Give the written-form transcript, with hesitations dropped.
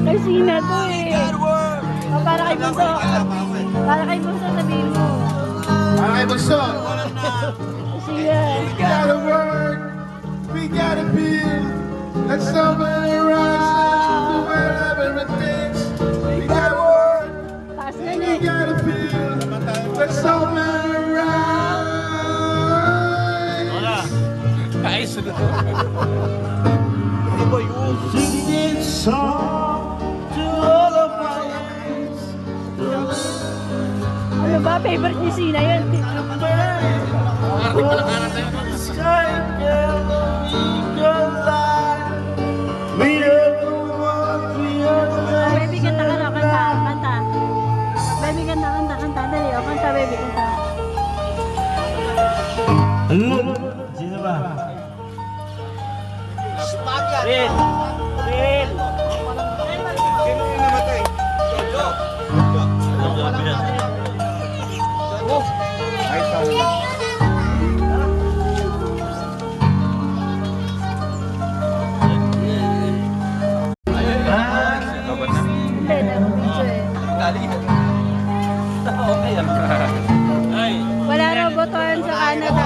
Kasi na to eh. Oh, para kay Bunso. Para kay Bunso, sabihin mo. Para kay Bunso. Kasi na. We gotta work. We gotta build. Let's open our eyes to wherever it takes. We gotta work. Taas na We eh. gotta build. Let's open our eyes. Kaisunod. Singing song to all of my eyes. Ano ba? Favorite ni Sina yan. Baby, kanta ka na. Kanta. Baby, kanta. Dali, o. Kanta, baby, kanta. Sino ba? Rin! Rin! Sino yung namatay? Ay, tawag. Hindi, nag-video eh. Wala raw botohan sa Canada.